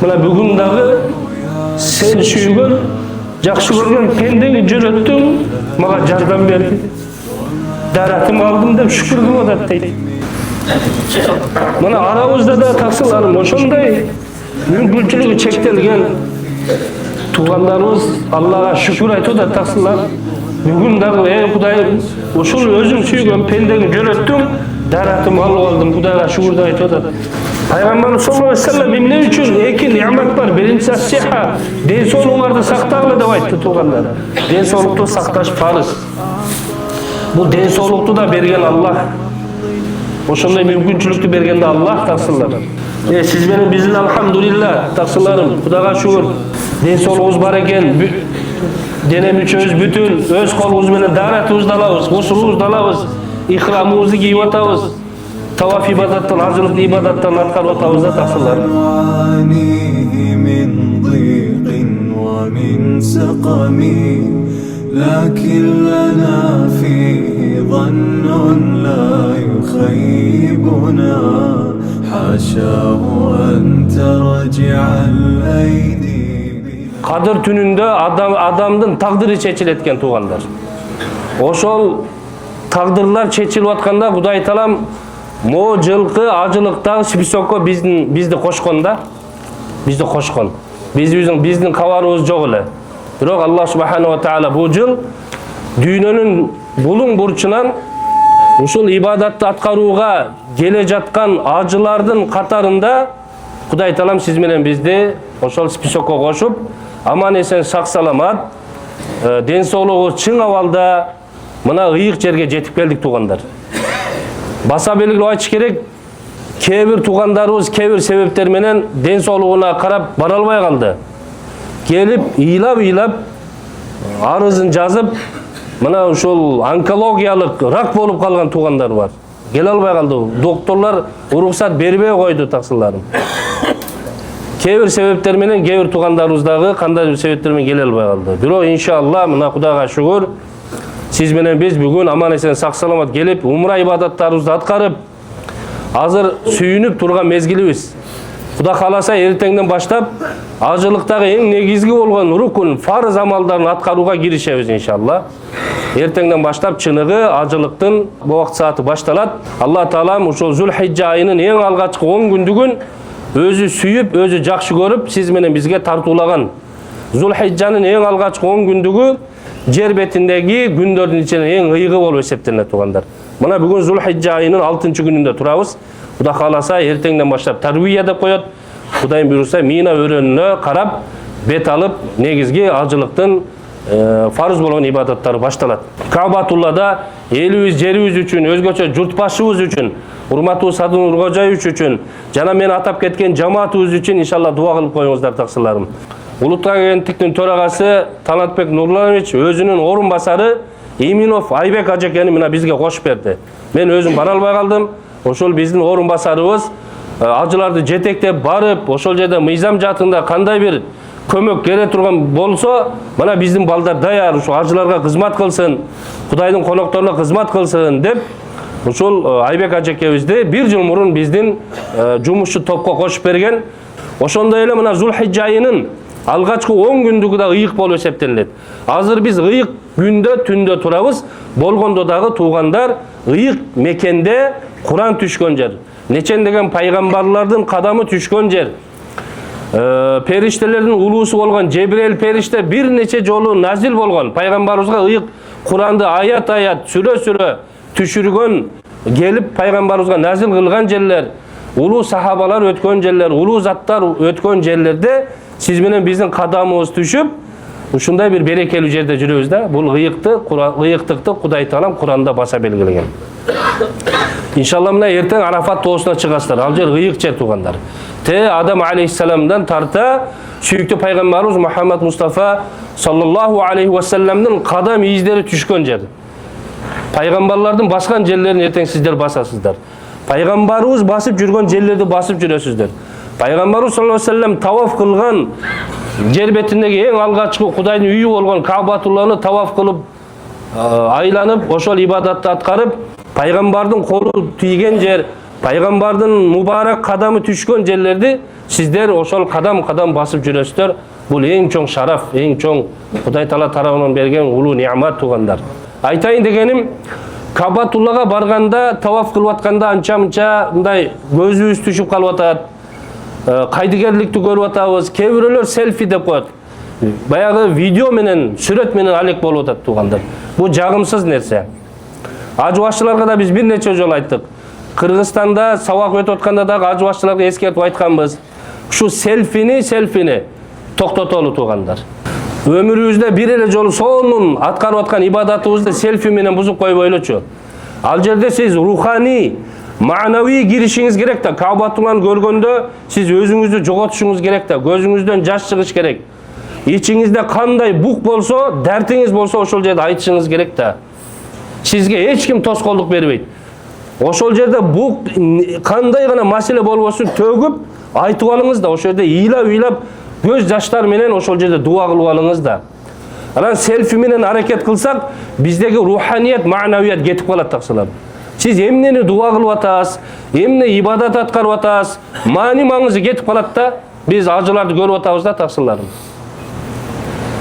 Mına bugün dağı sen suygun, жақсы көрген пендеңи жөнөттүң, мага жардам берди. Даратым алдым деп шүкүр кылып атат дейт. Мына арабызда да таксыларым ошондой мүмкүнчүлүгү чектелген туугандарыбыз Аллага шүкүр айтып атат таксылар. Бүгүн дагы Кудайым, ошол өзүң сүйгөн пендеңи жөнөттүң, даратым алып алдым, Кудайга шүкүр деп айтып атат. Пайгамбарыбыз саллаллаху алейхи ва саллям эмне үчүн эки неамат бар? Биринчиси сиха, ден соолугуңарды сактагыла деп айтты туугандар. Ден соолукту сакташ фарыз. Бул ден соолукту да берген Аллах. Ошондой мүмкүнчүлүктү берген да Аллах таксылар. Сиз менен биздин алхамдулилла таксыларым, Кудайга шүкүр. Ден соолугубуз бар экен, дене мүчөбүз бүтүн, өз колубуз менен даратыбызды алабыз, гусулубузду алабыз, ихрамыбызды кийип атабыз. Таваф ибадаттан, ажылык ибадаттан аткарып атабыз да таксылар. لكن لنا فيه ظن لا يخيبنا حاشاه أن ترجع الأيدي. Кадыр түнүндө адамдын тагдыры чечилет экен туугандар. Ошол тагдырлар чечилип атканда Кудай Таалам мо жылкы ажылыктагы списокко бизди кошкон да. Бизди кошкон. Биздин кабарыбыз жок эле. Бирок Аллах субханаху ва таала бул жыл дүйнөнүн булуң бурчунан ушул ибадатты аткарууга келе жаткан ажылардын катарында Кудай Таалам сиз менен бизди ошол списокко кошуп, аман эсен сак саламат, ден соолугу чың абалда мына ыйык жерге жетип келдик туугандар. Баса белгилеп айтыш керек, кээ бир туугандарыбыз кээ бир себептер менен ден соолугуна карап бара албай калды. Келип ыйлап арызын жазып, мына ушул онкологиялык рак болуп калган туугандар бар. Келе албай калды. Докторлор уруксат бербей койду таксыларым. Кээ бир себептер менен кээ бир туугандарыбыз дагы кандай бир себептер менен келе албай калды. Бирок иншалла мына Кудайга шүгүр, сиз менен биз бүгүн аман эсен сак саламат келип, умра ибадаттарыбызды аткарып, азыр сүйүнүп турган мезгилибиз. Кудай кааласа эртеңден баштап ажылыктагы эң негизги болгон рукун, фарыз амалдарын аткарууга киришебиз иншалла. Эртеңден баштап чыныгы ажылыктын убакыт сааты башталат. Алла Таалам ушул Зулхижжа айынын эң алгачкы 10 күндүгүн өзү сүйүп, өзү жакшы көрүп, сиз менен бизге тартуулаган. Зулхижжанын эң алгачкы 10 күндүгү жер бетиндеги күндөрдүн ичинен эң ыйыгы болуп эсептелет туугандар. Мына бүгүн Зулхижжа айынын 6-күнүндө турабыз. Кудай кааласа эртеңден баштап тарвия деп коет. Кудайым буйруса Мина өрөөнүнө карап, бет алып, негизги ажылыктын фарыз болгон ибадаттары башталат. Каабатуллада элибиз, жерибиз үчүн, өзгөчө журтбашыбыз үчүн, урматтуу Садын Ургожаевич үчүн, жана мен атап кеткен жамаатыбыз үчүн иншалла дуа кылып коюңуздар таксыларым. Улуттук агенттиктин төрагасы Талантбек Нурланович өзүнүн орун басары Иминов Айбек ажекени мына бизге кошуп берди. Мен өзүм бара албай калдым. Ошол биздин орун басарыбыз ажыларды жетектеп барып, ошол жерде мыйзам жаатында кандай бир көмөк келе турган болсо, мына биздин балдар даяр, ушул ажыларга кызмат кылсын, Кудайдын конокторуна кызмат кылсын деп, ушул Айбек ажекебизди бир жыл мурун биздин жумушчу топко кошуп берген. Ошондой эле мына Зулхижжа айынын алгачкы 10 күндүгү да ыйык болуп эсептелет. Азыр биз ыйык күндө, түндө турабыз. Болгондо дагы туугандар ыйык мекенде Куран түшкөн жер. Нечендеген пайгамбарлардын кадамы түшкөн жер. Периштелердин улуусу болгон Жебрейил периште бир нече жолу назил болгон. Пайгамбарыбызга ыйык Куранды аят-аят, сүрө-сүрө түшүргөн, келип пайгамбарыбызга назил кылган жерлер, улуу сахабалар өткөн жерлер, улуу заттар өткөн жерлерде сиз менен биздин кадамыбыз түшүп, ушундай бир берекелүү жерде жүрөбүз да. Бул ыйыктыкты Кудай Таалам Куранда баса белгилеген. Иншалла мына эртең Арафат тоосуна чыгасыздар. Ал жер ыйык жер туугандар. Адам алейхиссаламдан тарта сүйүктүү пайгамбарыбыз Мухаммад Мустафа саллаллаху алейхи ва салламдын кадам издери түшкөн жер. Пайгамбарлардын баскан жерлерин эртең сиздер басасыздар. Пайгамбарыбыз басып жүргөн жерлерди басып жүрөсүздөр. Пайгамбарыбыз саллаллаху алейхи ва саллам таваф кылган жер бетиндеги эң алгачкы Кудайдын үйү болгон Каабатулланы таваф кылып, айланып, ошол ибадатты аткарып, пайгамбардын колу тийген жер, пайгамбардын мубарак кадамы түшкөн жерлерди сиздер ошол кадам басып жүрөсүздөр. Бул эң чоң шараф, эң чоң Кудай Таала тарабынан берген улуу неамат туугандар. Айтайын дегеним, Кабатуллага барганда, таваф кылып атканда анча-мынча мындай көзүбүз түшүп калып атат. Кайдыгерликти көрүп атабыз. Кээ бирөөлөр селфи деп коет. Баягы видео менен, сүрөт менен алек болуп атат туугандар. Бул жагымсыз нерсе. Ажы башчыларга да биз бир нече жолу айттык. Кыргызстанда сабак өтүп атканда дагы ажы башчыларга эскертип айтканбыз. Ушу селфини токтотолу туугандар. Өмүрүбүздө бир эле жолу сонун аткарып аткан ибадатыбызды селфи менен бузуп койбойлучу. Ал жерде сиз руханий, маанавий киришиңиз керек да. Кабатулланы көргөндө сиз өзүңүздү жоготушуңуз керек да. Көзүңүздөн жаш чыгыш керек. Ичиңизде кандай бук болсо, дертиңиз болсо ошол жерде айтышыңыз керек да. Сизге эч ким тоскоолдук бербейт. Ошол жерде бук кандай гана маселе болбосун төгүп айтып алыңыз да. Ошол жерде ыйлап көз жаштар менен ошол жерде дуа кылып алыңыз да. Анан селфи менен аракет кылсак, биздеги руханият, маанавият кетип калат таксылар. Сиз эмнени дуа кылып атасыз, эмне ибадат аткарып атасыз, маани-маңызы кетип калат да. Биз ажыларды көрүп атабыз да таксыларым.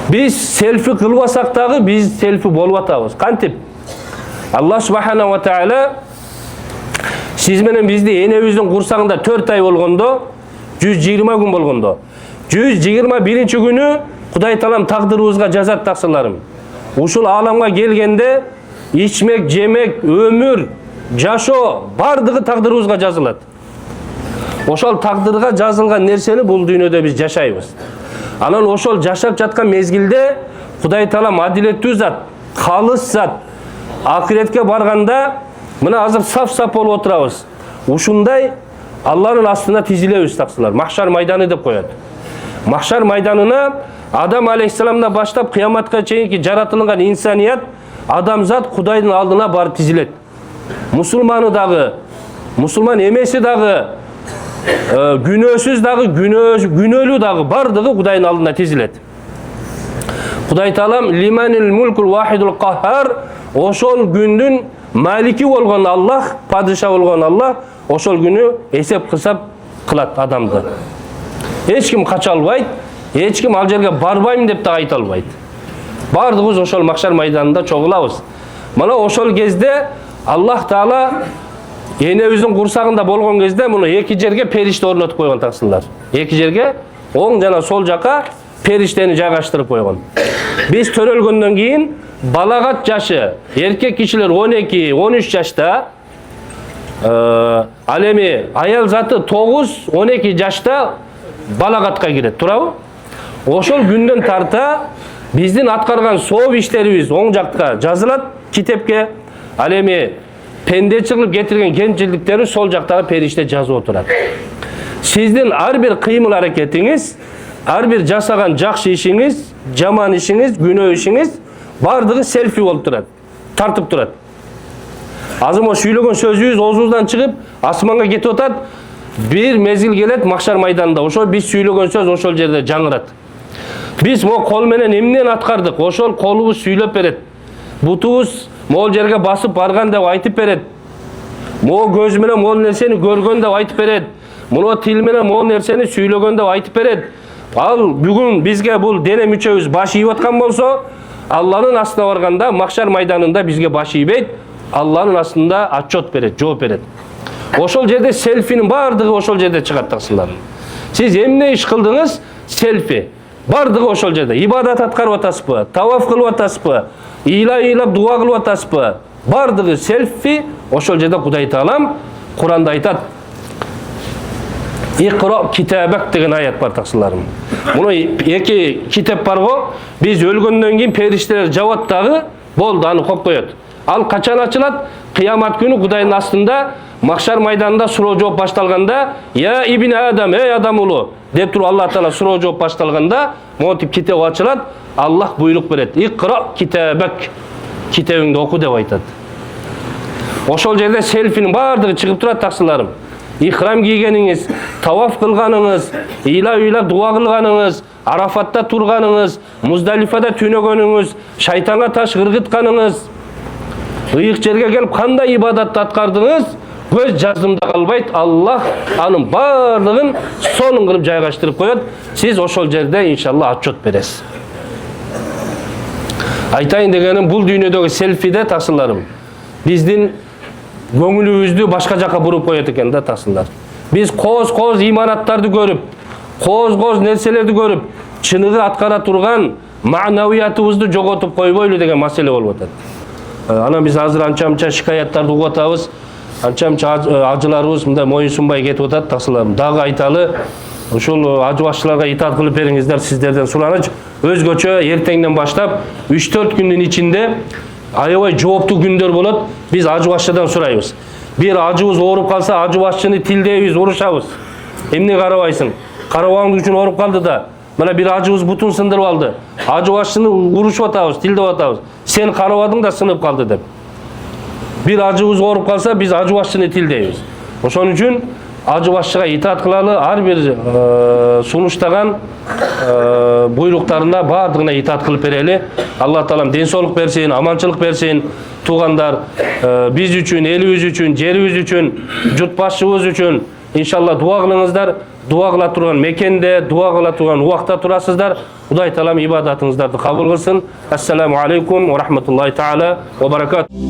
Биз селфи кылбасак дагы биз селфи болуп атабыз. Кантип? Аллах субханаху ва тааля сиз менен бизди энебиздин курсагында 4 ай болгондо, 120 күн болгондо, 121 күнү Кудай Таалам тагдырыбызга жазат таксыларым. Ушул ааламга келгенде ичмек, жемек, өмүр, жашоо бардыгы тагдырыбызга жазылат. Ошол тагдырга жазылган нерсени бул дүйнөдө биз жашайбыз. Анан ошол жашап жаткан мезгилде Кудай Таалам адилеттүү зат, калыс зат. Акиретке барганда мына азыр саф-саф болуп отурабыз. Ушундай Алланын астына тизилебиз таксылар. Махшар майданы деп коет. Махшар майданына Адам алейхиссаламдан баштап кыяматка чейинки жаратылган инсаният, адамзат Кудайдын алдына барып тизилет. Мусулманы дагы, мусулман эмеси дагы, күнөөсүз дагы, күнөөлүү дагы бардыгы Кудайдын алдына тизилет. Кудай Таалам лиманил мулкул вахидул кахар, ошол күндүн малики болгон Аллах, падыша болгон Аллах, ошол күнү эсеп-кысап кылат адамды. Эч ким кача албайт, эч ким ал жерге барбайм деп да айта албайт. Бардыгыбыз ошол махшар майданында чогулабыз. Мына ошол кезде Аллах Таала энебиздин курсагында болгон кезде муну эки жерге периште орнотуп койгон таксылар. Эки жерге оң жана сол жака периштени жайгаштырып койгон. Биз төрөлгөндөн кийин балагат жашы эркек кишилер 12-13 жашта, ал эми аял заты 9-12 жашта балагатка кирет, туурабы? Ошол күндөн тарта биздин аткарган сооп иштерибиз оң жакка жазылат китепке. Ал эми пенде чыгып кетирген кемчиликтери сол жактагы периште жазып отурат. Сиздин ар бир кыймыл аракетиңиз, ар бир жасаган жакшы ишиңиз, жаман ишиңиз, күнөө ишиңиз бардыгы селфи болуп турат, тартып турат. Азыр мо сүйлөгөн сөзүбүз оозубуздан чыгып, асманга кетип атат. Бир мезгил келет махшар майданында. Ошол биз сүйлөгөн сөз ошол жерде жаңырат. Биз мо кол менен эмнени аткардык? Ошол колубуз сүйлөп берет. Бутубуз могул жерге басып барган деп айтып берет. Могу көз менен могул нерсени көргөн деп айтып берет. Муну тил менен могул нерсени сүйлөгөн деп айтып берет. Ал бүгүн бизге бул дене мүчөбүз баш ийип аткан болсо, Алланын астына барганда махшар майданында бизге баш ийбейт. Алланын астында отчет берет, жооп берет. Ошол жерде селфинин бардыгы ошол жерде чыгат таксылар. Сиз эмне иш кылдыңыз? Селфи. Бардыгы ошол жерде. Ибадат аткарып атасызбы? Таваф кылып атасызбы? Ыйлап дуа кылып атасызбы? Бардыгы селфи. Ошол жерде Кудай Таалам Куранда айтат. Иқро китабак деген аят бар таксыларым. Муну эки китеп бар го. Биз өлгөндөн кийин периштелер жабат дагы, болду, аны коюп коет. Ал качан ачылат? Кыямат күнү Кудайдын астында махшар майданында суроо жооп башталганда, "Я ибн Адам, эй адам улу" деп туруп Аллах Таала суроо жооп башталганда, монтип китеп ачылат, Аллах буйрук берет. Иқро китабак. Китебиңди оку деп айтат. Ошол жерде селфинин бардыгы чыгып турат таксыларым. Ихрам кийгениңиз, таваф кылганыңыз, ыйлап дуа кылганыңыз, Арафатта турганыңыз, Муздалифада түнөгөнүңүз, шайтанга таш кыргытканыңыз, ыйык жерге келип кандай ибадатты аткардыңыз, Göz жаздымда калбайт. Аллах анын барлыгын сонун кылып жайгаштырып коет. Сиз ошол жерде иншалла отчет бересиз. Айтайын дегеним, бул дүйнөдөгү селфиде тасыларым. Биздин көңүлүбүздү башка жака буруп коет экен да тасылар. Биз коз иманаттарды көрүп, коз нерселерди көрүп, чыныгы аткара турган маанавиятыбызды жоготуп койбойлу деген маселе болуп атат. Анан биз азыр анча-мынча шикаяттарды угуп атабыз. Анча-мынча ажыларыбыз мындай моюн сунбай кетип атат тасыларым. Дагы айталы, ушул ажы башчыларга итаат кылып бериңиздер, сиздерден сураныч. Өзгөчө эртеңден баштап 3-4 күндүн ичинде аябай жооптуу күндөр болот. Биз ажы башчыдан сурайбыз. Бир ажыбыз ооруп калса, ажы башчыны тилдейбиз, урушабыз. Эмне карабайсың? Карабагың үчүн ооруп калды да. Мына бир ажыбыз бутун сындырып алды. Ажы башчыны урушуп атабыз, тилдеп атабыз. Сен карабадың да сынып калды деп. Бир ажыбыз ооруп калса, биз ажы башчыны тилдейбиз. Ошон үчүн ажы башчыга итаат кылалы, ар бир сунуштаган буйруктарына баардыгына итаат кылып берели. Алла таалам ден соолук берсин, аманчылык берсин. Туугандар, биз үчүн, элибиз үчүн, жерибиз үчүн, журтбашчыбыз үчүн иншалла дуа кылыңыздар. Дуа кыла турган мекенде, дуа кыла турган убакта турасыздар. Кудай таалам ибадатыңыздарды кабыл кылсын. Ассаламу алейкум ва рахматуллахи таала ва баракатух.